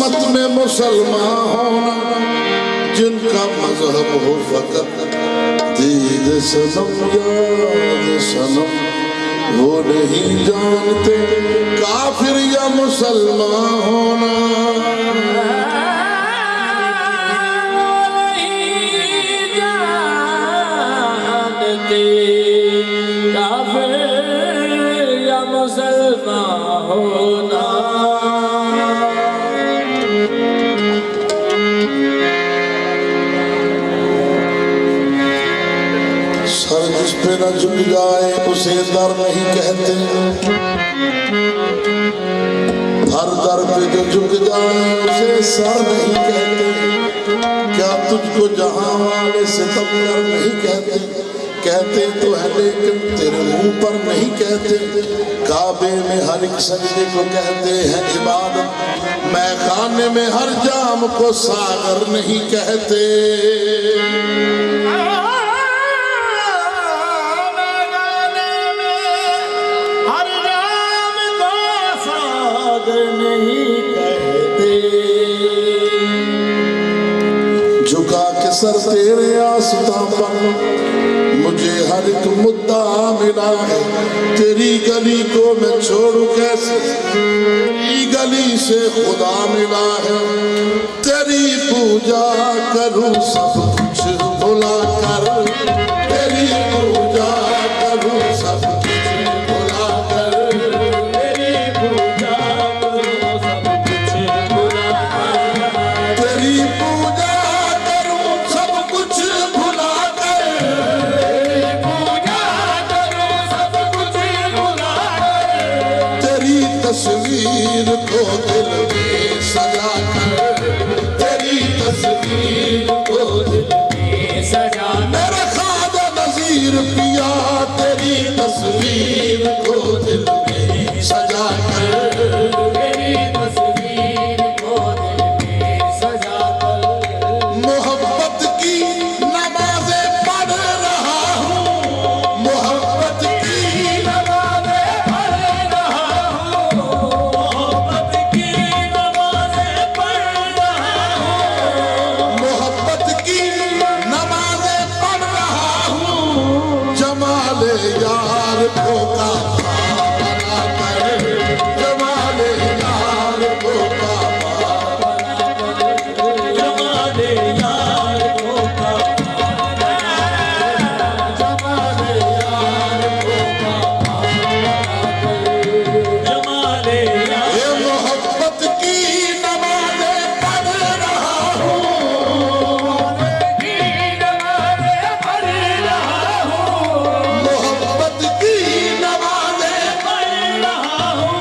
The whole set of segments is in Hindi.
किस्मत में मुसलमान होना, जिनका मजहब हो फकत दीद सनम याद सनम, वो नहीं जानते काफिर या मुसलमान होना। सर जिस पे न झुक जाए उसे दर नहीं कहते, हर दर पे जो झुक जाए उसे सर नहीं कहते। क्या तुझको जहां वाले सितम कर नहीं कहते? कहते तो है लेकिन तेरे मुंह पर नहीं कहते। काबे में हर एक सजदे को कहते हैं इबादत, मैं खाने में हर जाम को सागर नहीं कहते। झुका के सर तेरे आस्था पर मुझे हर एक मुद्दा मिला है। तेरी गली को मैं छोड़ू कैसे, तेरी गली से खुदा मिला है। तेरी पूजा करूं सब कुछ भुला कर, तेरी पूजा करूं सब कुछ भुला कर, तेरी पूजा करूं सब कुछ भुला कर, तेरी पूजा करूं सब कुछ भुला कर, तेरी पूजा करूं सब कुछ भुला कर, तेरी तस्वीर को दिल में सजा कर, तेरी तस्वीर को दिल में सजा कर, मेरा ख्वाजा नज़ीर पिया तेरी तस्वीर को दिल में सजा कर, तेरी तस्वीर को दिल में सजा कर। मोहब्बत की नमाज़ें पढ़ रहा हूँ, मोहब्बत की नमाज़ें पढ़ रहा हूँ, मोहब्बत की नमाज़ें पढ़ रहा हूँ, मोहब्बत की नमाज़ें पढ़ रहा हूँ। जमाले यार को काबा बना कर, जमाले यार को काबा बना कर, जमाले यार को काबा बना कर, जमाले यार को काबा बना कर, जमाले यार। ये मोहब्बत की नमाज़ें पढ़ रहा हूँ, मोहब्बत की नमाज़ें पढ़ रहा हूँ, मोहब्बत की नमाज़ें पढ़ रहा हूँ,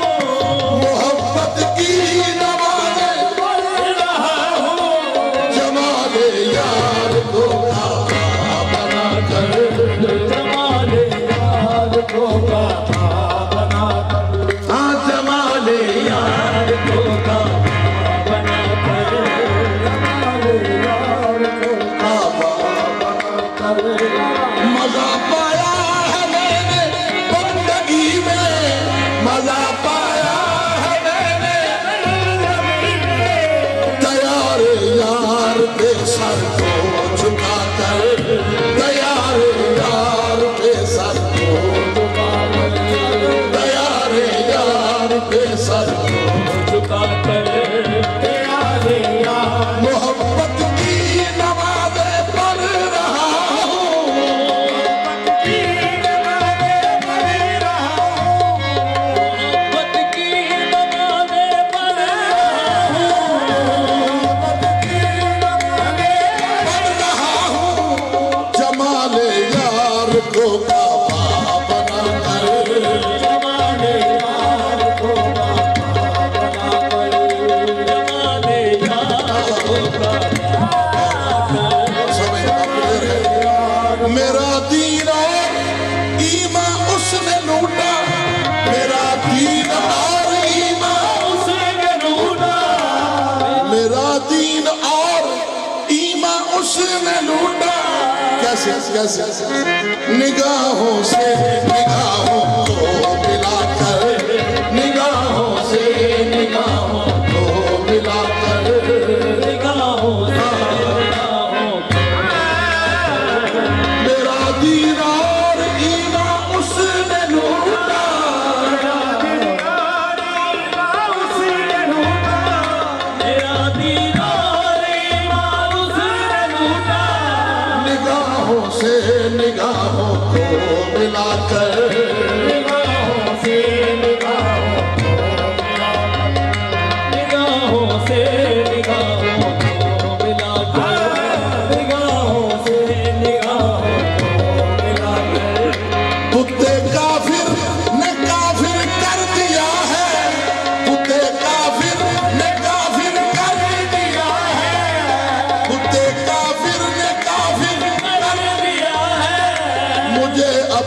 मोहब्बत की नमाज़ें पढ़ रहा हूँ। जमाले यार को काबा बना कर, जमाले यार को काबा बना कर, हाँ जमाले यार को काबा बना कर, जमाले यार को काबा बना कर। मजा पाया है मैंने बंदगी में, मजा पाया है मैंने बंदगी में। तैयार यार पे सर को झुका कर, तैयार यार पे सर को झुका कर, तैयार यार पे सर को झुका कर, तैयार यार। मोहब्बत की नमाज़ें पढ़ रहा हूँ, मोहब्बत की नमाज़ें पढ़ रहा हूँ, मोहब्बत की नमाज़ें पढ़ रहा हूँ, मोहब्बत की नमाज़ें पढ़ रहा हूँ। जमाले यार को काबा बना कर, जमाले यार को काबा बना कर, जमाले यार को काबा बना कर। मेरा दीन और ईमान उसने लूटा, मेरा दीन और ईमान उसने लूटा, मेरा दीन और ईमान उसने लूटा। कैसे कैसे? निगाहों से निगाहों को मिलाकर, निगाहों से निगाहों को मिलाकर,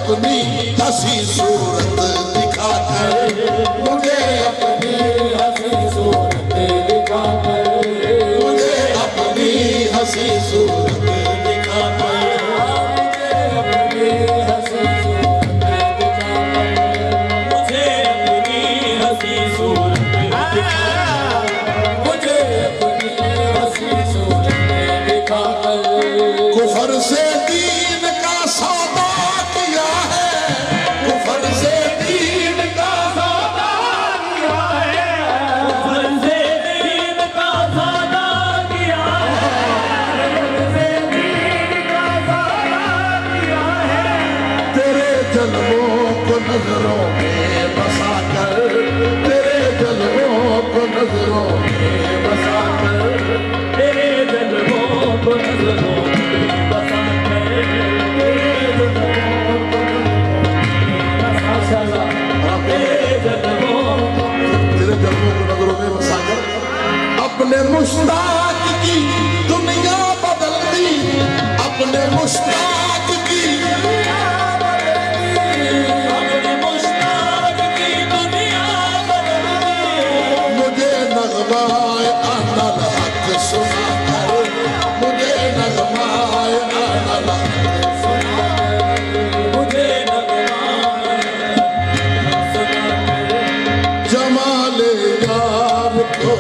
अपनी हंसी सूरत दिखा कर, मुझे अपनी हंसी सूरत दिखा कर, मुझे अपनी हंसी सूरत दिखा कर, मुझे अपनी हंसी सूरत दिखा कर, मुझे अपनी हंसी सूरत दिखा कर, मुझे अपनी हंसी सूरत दिखा कर। कुफर से दीन का सौदा किया है, कुफर से दीन का सौदा किया है, फर्ज़े दीन का सौदा किया है, फर्ज़े दीन का सौदा किया है। तेरे जलवों को नजरों में बसा कर, तेरे जलवों को नजरों में बसा कर, तेरे जलवों को नज़रों में बसा कर, तेरे जलवों को माशाअल्लाह, तेरे जलवों को तेरे जलवों को नजरों में बसा कर अपने मुश्ताक की दुनिया बदल दी, अपने मुश्ताक की अपने मुश्ताक की दुनिया बदल दी। मुझे नगमाए अनल हक सुना कर, मुझे नगमाए अनल हक सुना कर, मुझे नगमा सुना कर, जमाले यार को